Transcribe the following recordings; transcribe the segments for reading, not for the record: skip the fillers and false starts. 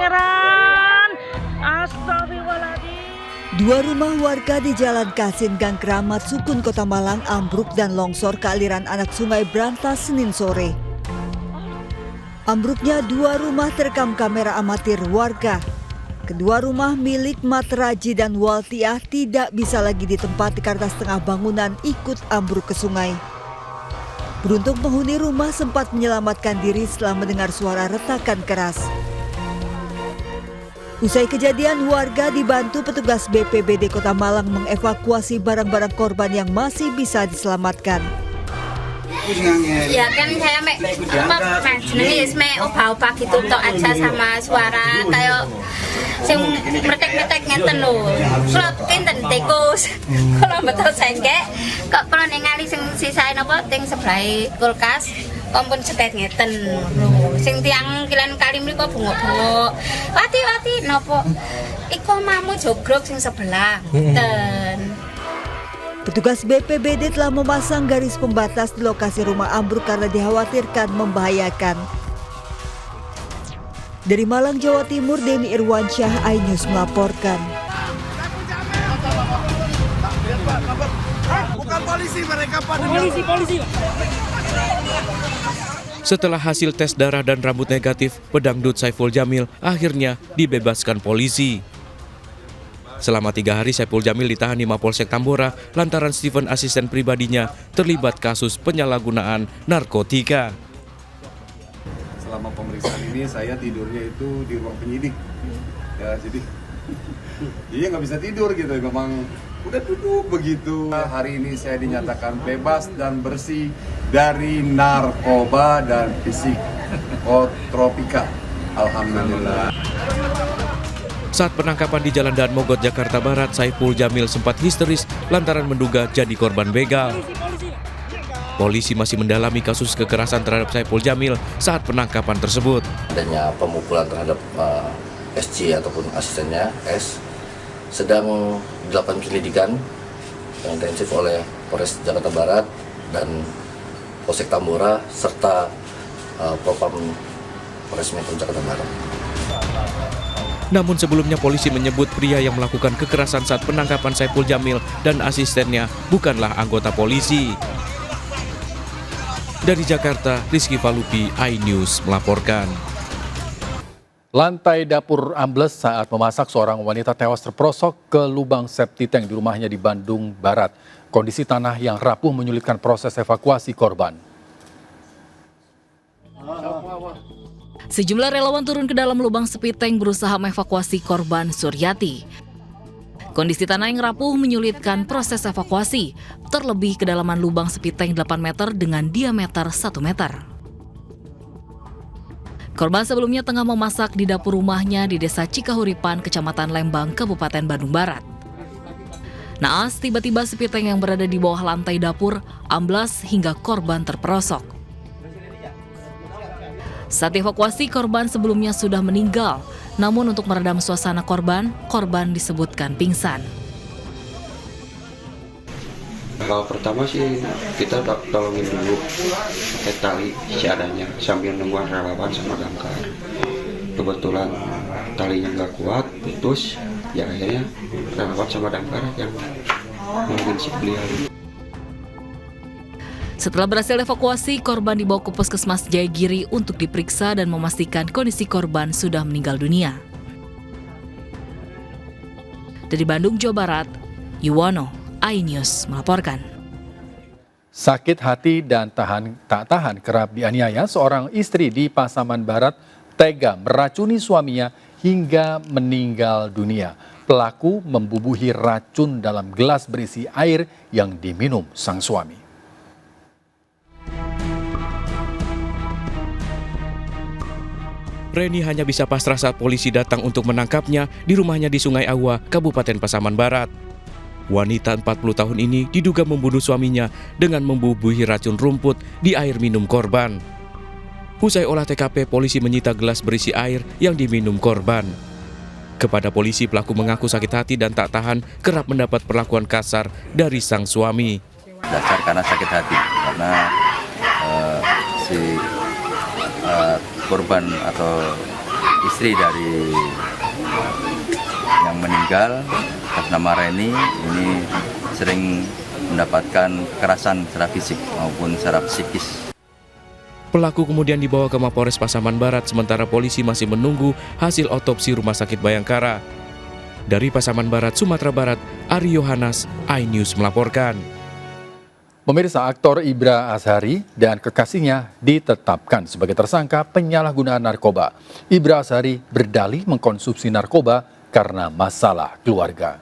pangeran. Astagfirullahaladzim. Dua rumah warga di Jalan Kasin Gang Keramat, Sukun, Kota Malang ambruk dan longsor ke aliran anak Sungai Brantas Senin sore. Ambruknya dua rumah terekam kamera amatir warga. Kedua rumah milik Matraji dan Waltiah tidak bisa lagi ditempati karena setengah bangunan ikut ambruk ke sungai. Beruntung penghuni rumah sempat menyelamatkan diri setelah mendengar suara retakan keras. Usai kejadian, warga dibantu petugas BPBD Kota Malang mengevakuasi barang-barang korban yang masih bisa diselamatkan. Ya kan saya jenenge obah-obah gitu tok aja sama suara kayak sing meletek-meletek ngeten lho. Slot kinten tikus. Kalau betul sengke kok kalau ningali sing sisae napa teng sebelah kulkas kompon cetet ngeten lho. Sing tiang kilen kali mriku bengok-bengok. Wati-wati napa iku mamu jogrok sing sebelah. Ten. Petugas BPBD telah memasang garis pembatas di lokasi rumah ambruk karena dikhawatirkan membahayakan. Dari Malang, Jawa Timur, Denny Irwansyah, iNews melaporkan. Bukan polisi, mereka pada Polisi. Setelah hasil tes darah dan rambut negatif, pedangdut Saiful Jamil akhirnya dibebaskan polisi. Selama 3 hari Saiful Jamil ditahan di Mapolsek Tambora lantaran Steven, asisten pribadinya, terlibat kasus penyalahgunaan narkotika. Selama pemeriksaan ini saya tidurnya itu di ruang penyidik. Ya, jadi nggak bisa tidur gitu, memang udah duduk begitu. Hari ini saya dinyatakan bebas dan bersih dari narkoba dan psikotropika. Alhamdulillah. Saat penangkapan di Jalan Daan Mogot, Jakarta Barat, Saiful Jamil sempat histeris lantaran menduga jadi korban begal. Polisi masih mendalami kasus kekerasan terhadap Saiful Jamil saat penangkapan tersebut. Adanya pemukulan terhadap SC ataupun asistennya S sedang dilakukan penyelidikan yang intensif oleh Polres Jakarta Barat dan Polsek Tambora serta Propam Polres Metro Jakarta Barat. Namun sebelumnya polisi menyebut pria yang melakukan kekerasan saat penangkapan Saiful Jamil dan asistennya bukanlah anggota polisi. Dari Jakarta, Rizky Falupi, iNews melaporkan. Lantai dapur ambles saat memasak, seorang wanita tewas terperosok ke lubang septic tank di rumahnya di Bandung Barat. Kondisi tanah yang rapuh menyulitkan proses evakuasi korban. Sejumlah relawan turun ke dalam lubang septic tank berusaha mengevakuasi korban Suryati. Kondisi tanah yang rapuh menyulitkan proses evakuasi, terlebih kedalaman lubang septic tank 8 meter dengan diameter 1 meter. Korban sebelumnya tengah memasak di dapur rumahnya di Desa Cikahuripan, Kecamatan Lembang, Kabupaten Bandung Barat. Naas, tiba-tiba septic tank yang berada di bawah lantai dapur amblas hingga korban terperosok. Saat evakuasi, korban sebelumnya sudah meninggal, namun untuk meredam suasana korban disebutkan pingsan. Kalau pertama sih kita tolongin dulu pakai tali seadanya sambil nungguan relawan sama damkar. Kebetulan talinya nggak kuat, putus, ya akhirnya relawan sama damkar yang mungkin si beliau. Setelah berhasil evakuasi, korban dibawa ke Puskesmas Jayagiri untuk diperiksa dan memastikan kondisi korban sudah meninggal dunia. Dari Bandung, Jawa Barat, Yuwono, iNews melaporkan. Sakit hati dan tak tahan kerap dianiaya, seorang istri di Pasaman Barat tega meracuni suaminya hingga meninggal dunia. Pelaku membubuhi racun dalam gelas berisi air yang diminum sang suami. Reni hanya bisa pasrah saat polisi datang untuk menangkapnya di rumahnya di Sungai Awa, Kabupaten Pasaman Barat. Wanita 40 tahun ini diduga membunuh suaminya dengan membubuhi racun rumput di air minum korban. Usai olah TKP, polisi menyita gelas berisi air yang diminum korban. Kepada polisi, pelaku mengaku sakit hati dan tak tahan kerap mendapat perlakuan kasar dari sang suami. Dasar karena sakit hati, karena korban atau istri dari yang meninggal atas nama Reni ini sering mendapatkan kekerasan secara fisik maupun secara psikis. Pelaku kemudian dibawa ke Mapolres Pasaman Barat, sementara polisi masih menunggu hasil otopsi Rumah Sakit Bayangkara. Dari Pasaman Barat, Sumatera Barat, Ari Yohanes, iNews melaporkan. Pemirsa, aktor Ibra Azhari dan kekasihnya ditetapkan sebagai tersangka penyalahgunaan narkoba. Ibra Azhari berdalih mengkonsumsi narkoba karena masalah keluarga.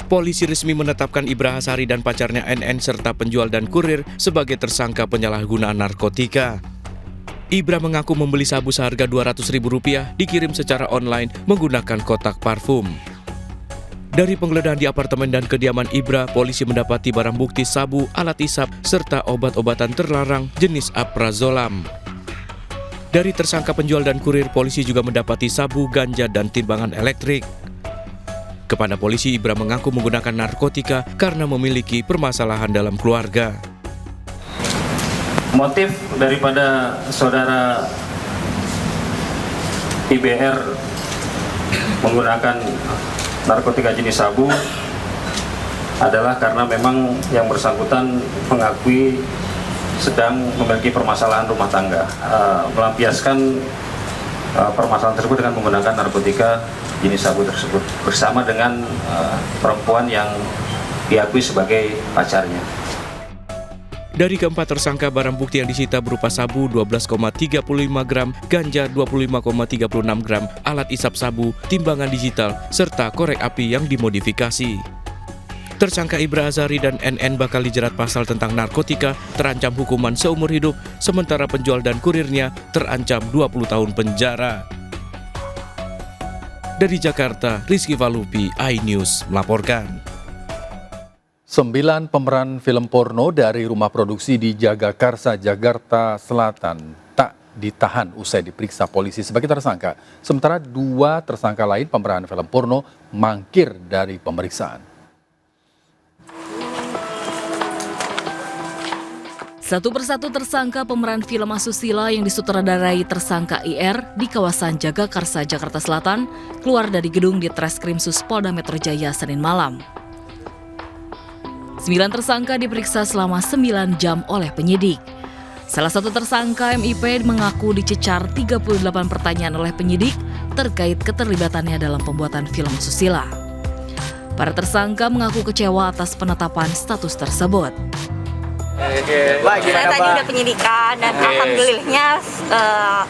Polisi resmi menetapkan Ibra Azhari dan pacarnya NN serta penjual dan kurir sebagai tersangka penyalahgunaan narkotika. Ibra mengaku membeli sabu seharga Rp200.000 dikirim secara online menggunakan kotak parfum. Dari penggeledahan di apartemen dan kediaman Ibra, polisi mendapati barang bukti sabu, alat isap, serta obat-obatan terlarang jenis aprazolam. Dari tersangka penjual dan kurir, polisi juga mendapati sabu, ganja, dan timbangan elektrik. Kepada polisi, Ibra mengaku menggunakan narkotika karena memiliki permasalahan dalam keluarga. Motif daripada saudara IBR menggunakan narkotika jenis sabu adalah karena memang yang bersangkutan mengakui sedang memiliki permasalahan rumah tangga, melampiaskan permasalahan tersebut dengan menggunakan narkotika jenis sabu tersebut bersama dengan perempuan yang diakui sebagai pacarnya. Dari keempat tersangka, barang bukti yang disita berupa sabu 12,35 gram, ganja 25,36 gram, alat isap sabu, timbangan digital, serta korek api yang dimodifikasi. Tersangka Ibra Azhari dan NN bakal dijerat pasal tentang narkotika, terancam hukuman seumur hidup, sementara penjual dan kurirnya terancam 20 tahun penjara. Dari Jakarta, Rizky Valupi, iNews melaporkan. 9 pemeran film porno dari rumah produksi di Jagakarsa, Jakarta Selatan tak ditahan usai diperiksa polisi sebagai tersangka. Sementara 2 tersangka lain pemeran film porno mangkir dari pemeriksaan. Satu persatu tersangka pemeran film asusila yang disutradarai tersangka IR di kawasan Jagakarsa, Jakarta Selatan keluar dari gedung di Treskrimsus Polda Metro Jaya Senin malam. 9 tersangka diperiksa selama 9 jam oleh penyidik. Salah satu tersangka MIP mengaku dicecar 38 pertanyaan oleh penyidik terkait keterlibatannya dalam pembuatan film asusila. Para tersangka mengaku kecewa atas penetapan status tersebut. Saya tadi udah penyidikan dan alhamdulillahnya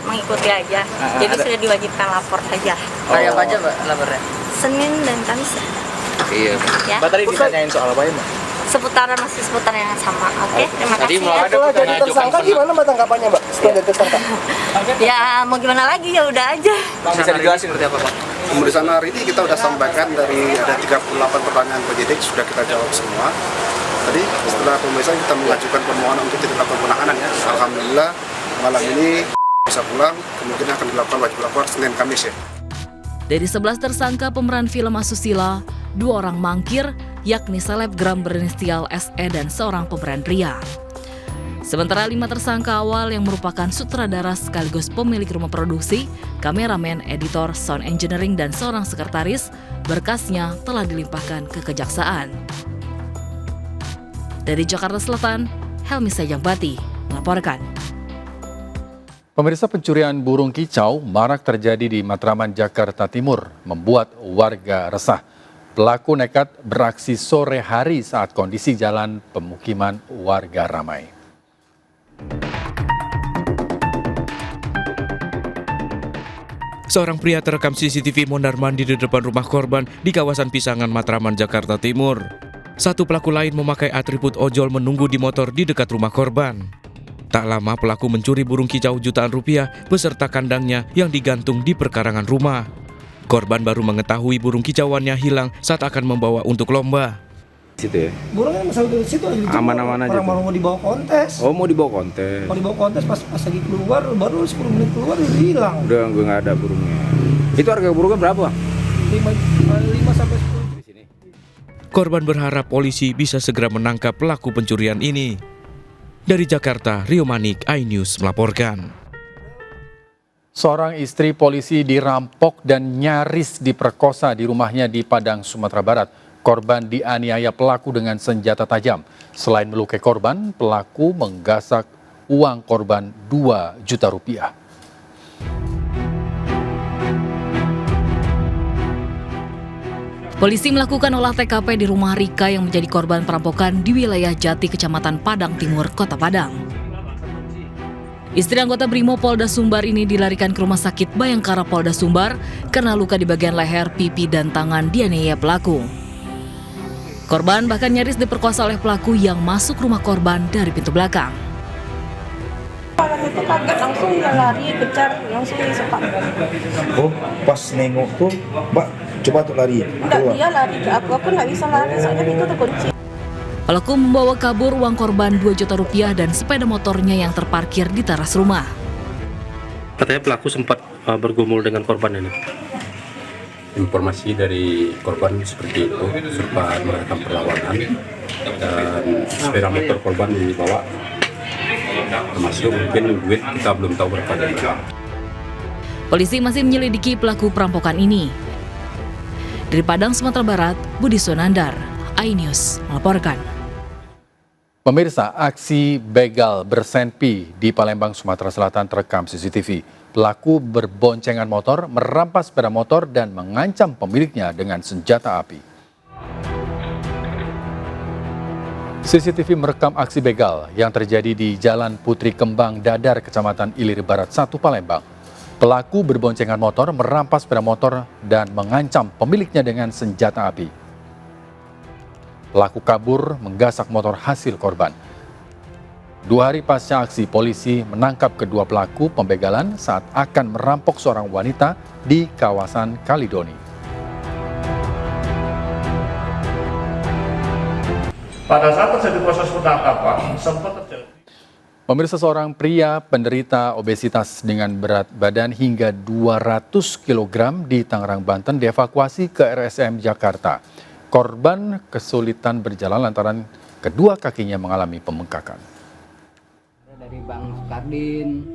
mengikuti aja. Jadi sudah diwajibkan lapor saja. Hari apa aja Mbak lapornya? Senin dan Kamis. Iya. Ya. Mbak tadi ditanyain soal apa ya Mbak? Masih seputar yang sama. Oke, terima kasih. Setelah jadi tersangka gimana Mbak tanggapannya Mbak? Setelah jadi tersangka? Ya mau gimana lagi, ya udah aja. Bisa dijelasin seperti apa Pak? Pemeriksaan hari ini kita sudah sampaikan dari ada 38 pertanyaan penyidik sudah kita jawab semua. Tadi setelah pemeriksaan kita mengajukan permohonan untuk tidak dilakukan penahanan ya. Alhamdulillah malam ini bisa pulang, kemungkinan akan dilakukan wajib lapor Senin Kamis ya. Dari 11 tersangka pemeran film asusila, 2 orang mangkir, yakni selebgram berinisial SE dan seorang pemeran pria. Sementara 5 tersangka awal yang merupakan sutradara sekaligus pemilik rumah produksi, kameramen, editor, sound engineering, dan seorang sekretaris, berkasnya telah dilimpahkan ke kejaksaan. Dari Jakarta Selatan, Helmi Sajangbati melaporkan. Pemirsa, pencurian burung kicau marak terjadi di Matraman, Jakarta Timur, membuat warga resah. Pelaku nekat beraksi sore hari saat kondisi jalan pemukiman warga ramai. Seorang pria terekam CCTV mondar-mandir di depan rumah korban di kawasan Pisangan, Matraman, Jakarta Timur. Satu pelaku lain memakai atribut ojol menunggu di motor di dekat rumah korban. Tak lama pelaku mencuri burung kicau jutaan rupiah beserta kandangnya yang digantung di perkarangan rumah. Korban baru mengetahui burung kicauannya hilang saat akan membawa untuk lomba. Situ ya? Burungnya masih di situ aja. Aman-aman aja. Orang mau dibawa kontes. Oh, mau dibawa kontes. Mau dibawa kontes pas lagi keluar, baru 10 menit keluar udah hilang. Udah gue nggak ada burungnya. Itu harga burungnya berapa? 5 sampai 10. Korban berharap polisi bisa segera menangkap pelaku pencurian ini. Dari Jakarta, Rio Manik, iNews melaporkan. Seorang istri polisi dirampok dan nyaris diperkosa di rumahnya di Padang, Sumatera Barat. Korban dianiaya pelaku dengan senjata tajam. Selain melukai korban, pelaku menggasak uang korban 2 juta rupiah. Polisi melakukan olah TKP di rumah Rika yang menjadi korban perampokan di wilayah Jati, Kecamatan Padang Timur, Kota Padang. Istri anggota Brimo Polda Sumbar ini dilarikan ke Rumah Sakit Bayangkara Polda Sumbar karena luka di bagian leher, pipi, dan tangan dianiaya pelaku. Korban bahkan nyaris diperkosa oleh pelaku yang masuk rumah korban dari pintu belakang. Orang itu kaget, langsung dia lari, kejar, langsung disepak. Oh, pas nengok tuh, Mbak, coba tuh lari. Enggak, dia lari ke aku nggak bisa lari, soalnya itu terkunci. Pelaku membawa kabur uang korban 2 juta rupiah dan sepeda motornya yang terparkir di teras rumah. Katanya pelaku sempat bergumul dengan korban ini. Informasi dari korban seperti itu, sempat melakukan perlawanan dan sepeda motor korban dibawa, termasuk mungkin duit kita belum tahu berapa jumlah. Polisi masih menyelidiki pelaku perampokan ini. Dari Padang, Sumatera Barat, Budi Sonandar, iNews melaporkan. Pemirsa, aksi begal bersenpi di Palembang, Sumatera Selatan terekam CCTV. Pelaku berboncengan motor, merampas sepeda motor dan mengancam pemiliknya dengan senjata api. CCTV merekam aksi begal yang terjadi di Jalan Putri Kembang Dadar, Kecamatan Ilir Barat 1, Palembang. Pelaku berboncengan motor, merampas sepeda motor dan mengancam pemiliknya dengan senjata api. Pelaku kabur menggasak motor hasil korban. 2 hari pasca aksi, polisi menangkap kedua pelaku pembegalan saat akan merampok seorang wanita di kawasan Kalidoni. Pada saat terjadi proses penangkapan, sempat terjadi. Pemirsa, seorang pria penderita obesitas dengan berat badan hingga 200 kg di Tangerang, Banten dievakuasi ke RSM Jakarta. Korban kesulitan berjalan lantaran kedua kakinya mengalami pembengkakan. Dari Bang Sukardin.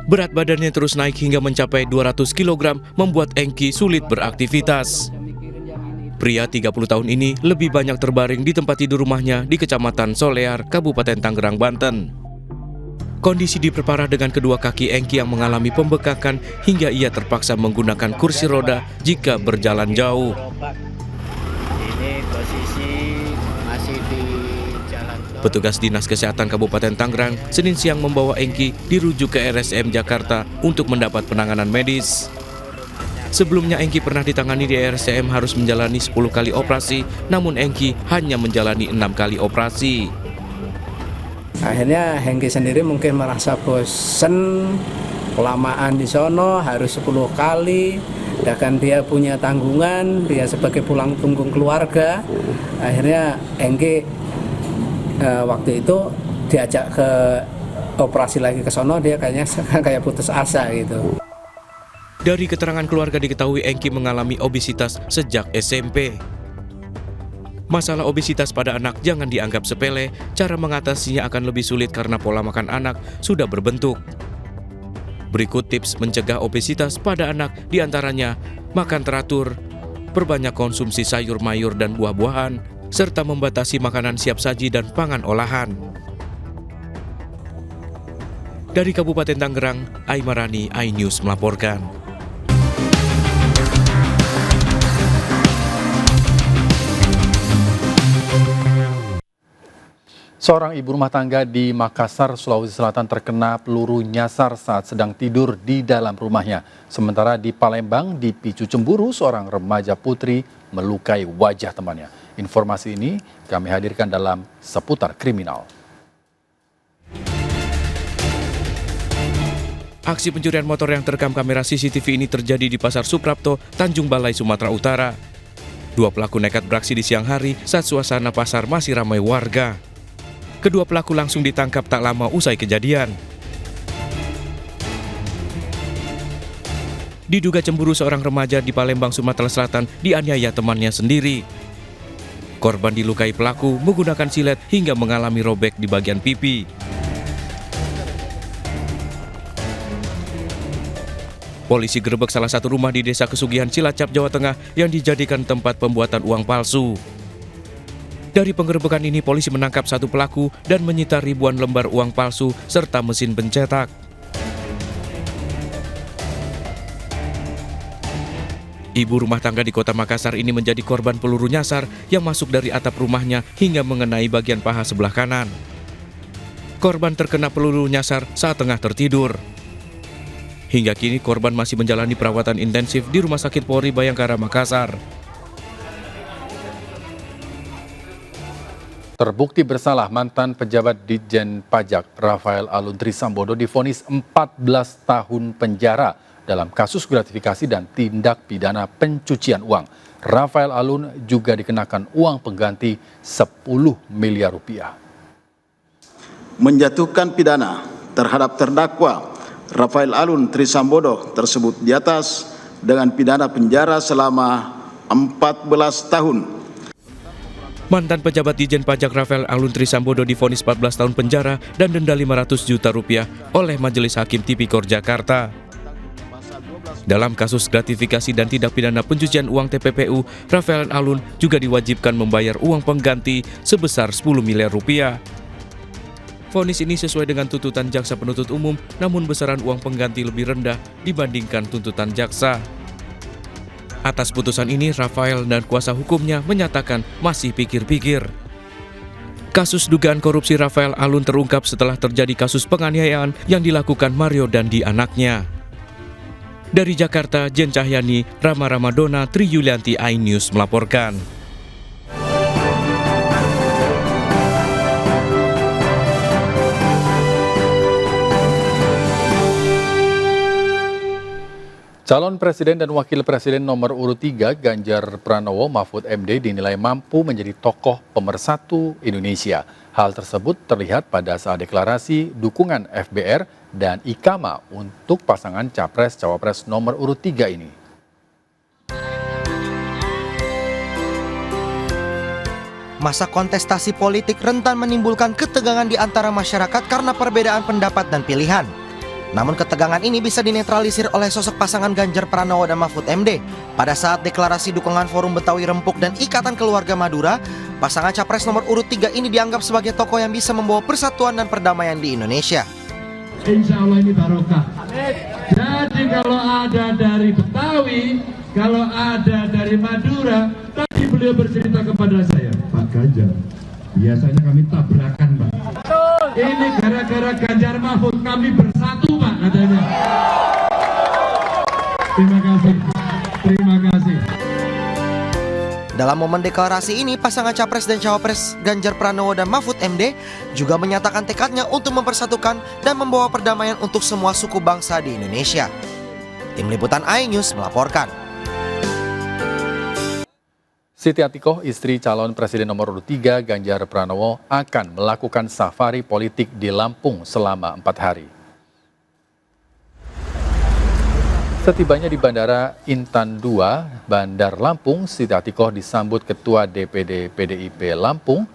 Berat badannya terus naik hingga mencapai 200 kg membuat Engki sulit beraktivitas. Pria 30 tahun ini lebih banyak terbaring di tempat tidur rumahnya di Kecamatan Solear, Kabupaten Tangerang, Banten. Kondisi diperparah dengan kedua kaki Engki yang mengalami pembekakan hingga ia terpaksa menggunakan kursi roda jika berjalan jauh. Ini posisi masih di jalan. Petugas Dinas Kesehatan Kabupaten Tangerang Senin siang membawa Engki dirujuk ke RSM Jakarta untuk mendapat penanganan medis. Sebelumnya Engki pernah ditangani di RSM harus menjalani 10 kali operasi, namun Engki hanya menjalani 6 kali operasi. Akhirnya Hengki sendiri mungkin merasa bosen, kelamaan di sono harus 10 kali, dan dia punya tanggungan, dia sebagai pulang tunggung keluarga. Akhirnya Hengki waktu itu diajak ke operasi lagi ke sono, dia kayaknya kayak putus asa gitu. Dari keterangan keluarga diketahui Engki mengalami obesitas sejak SMP. Masalah obesitas pada anak jangan dianggap sepele, cara mengatasinya akan lebih sulit karena pola makan anak sudah berbentuk. Berikut tips mencegah obesitas pada anak, diantaranya makan teratur, perbanyak konsumsi sayur mayur dan buah-buahan, serta membatasi makanan siap saji dan pangan olahan. Dari Kabupaten Tangerang, Aimarani, iNews melaporkan. Seorang ibu rumah tangga di Makassar, Sulawesi Selatan terkena peluru nyasar saat sedang tidur di dalam rumahnya. Sementara di Palembang, dipicu cemburu, seorang remaja putri melukai wajah temannya. Informasi ini kami hadirkan dalam Seputar Kriminal. Aksi pencurian motor yang terekam kamera CCTV ini terjadi di Pasar Suprapto, Tanjung Balai, Sumatera Utara. 2 pelaku nekat beraksi di siang hari saat suasana pasar masih ramai warga. Kedua pelaku langsung ditangkap tak lama usai kejadian. Diduga cemburu, seorang remaja di Palembang, Sumatera Selatan dianiaya temannya sendiri. Korban dilukai pelaku menggunakan silet hingga mengalami robek di bagian pipi. Polisi gerebek salah satu rumah di Desa Kesugihan, Cilacap, Jawa Tengah yang dijadikan tempat pembuatan uang palsu. Dari penggerebekan ini, polisi menangkap satu pelaku dan menyita ribuan lembar uang palsu serta mesin pencetak. Ibu rumah tangga di Kota Makassar ini menjadi korban peluru nyasar yang masuk dari atap rumahnya hingga mengenai bagian paha sebelah kanan. Korban terkena peluru nyasar saat tengah tertidur. Hingga kini korban masih menjalani perawatan intensif di Rumah Sakit Polri Bayangkara, Makassar. Terbukti bersalah, mantan pejabat Ditjen Pajak Rafael Alun Trisambodo divonis 14 tahun penjara dalam kasus gratifikasi dan tindak pidana pencucian uang. Rafael Alun juga dikenakan uang pengganti 10 miliar rupiah. Menjatuhkan pidana terhadap terdakwa Rafael Alun Trisambodo tersebut di atas dengan pidana penjara selama 14 tahun. Mantan pejabat Ditjen Pajak Rafael Alun Trisambodo divonis 14 tahun penjara dan denda 500 juta rupiah oleh Majelis Hakim Tipikor Jakarta. Dalam kasus gratifikasi dan tindak pidana pencucian uang TPPU, Rafael Alun juga diwajibkan membayar uang pengganti sebesar 10 miliar rupiah. Vonis ini sesuai dengan tuntutan jaksa penuntut umum, namun besaran uang pengganti lebih rendah dibandingkan tuntutan jaksa. Atas putusan ini, Rafael dan kuasa hukumnya menyatakan masih pikir-pikir. Kasus dugaan korupsi Rafael Alun terungkap setelah terjadi kasus penganiayaan yang dilakukan Mario Dandi anaknya. Dari Jakarta, Jen Cahyani, Rama Ramadona, Tri Yulianti, iNews melaporkan. Calon Presiden dan Wakil Presiden nomor urut 3 Ganjar Pranowo Mahfud MD dinilai mampu menjadi tokoh pemersatu Indonesia. Hal tersebut terlihat pada saat deklarasi dukungan FBR dan IKAMA untuk pasangan Capres-Cawapres nomor urut 3 ini. Masa kontestasi politik rentan menimbulkan ketegangan di antara masyarakat karena perbedaan pendapat dan pilihan. Namun ketegangan ini bisa dinetralisir oleh sosok pasangan Ganjar Pranowo dan Mahfud MD. Pada saat deklarasi dukungan Forum Betawi Rempuk dan Ikatan Keluarga Madura, pasangan Capres nomor urut 3 ini dianggap sebagai tokoh yang bisa membawa persatuan dan perdamaian di Indonesia. Insya Allah ini barokah. Jadi kalau ada dari Betawi, kalau ada dari Madura, tadi beliau bercerita kepada saya, Pak Ganjar, biasanya kami tabrakan, Pak. Ini gara-gara Ganjar Mahfud kami bersatu, Pak, katanya. Terima kasih. Terima kasih. Dalam momen deklarasi ini, pasangan Capres dan Cawapres Ganjar Pranowo dan Mahfud MD juga menyatakan tekadnya untuk mempersatukan dan membawa perdamaian untuk semua suku bangsa di Indonesia. Tim Liputan iNews melaporkan. Siti Atikoh, istri calon Presiden nomor urut 3 Ganjar Pranowo, akan melakukan safari politik di Lampung selama 4 hari. Setibanya di Bandara Intan 2, Bandar Lampung, Siti Atikoh disambut Ketua DPD PDIP Lampung,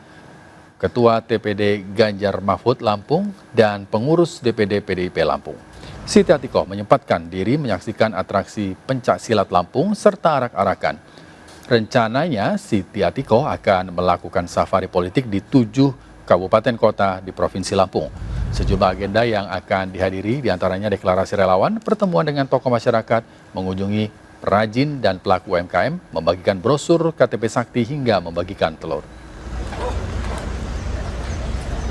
Ketua TPD Ganjar Mahfud Lampung, dan pengurus DPD PDIP Lampung. Siti Atikoh menyempatkan diri menyaksikan atraksi pencaksilat Lampung serta arak-arakan. Rencananya Siti Atikoh akan melakukan safari politik di 7 kabupaten kota di Provinsi Lampung. Sejumlah agenda yang akan dihadiri diantaranya deklarasi relawan, pertemuan dengan tokoh masyarakat, mengunjungi perajin dan pelaku UMKM, membagikan brosur KTP Sakti hingga membagikan telur.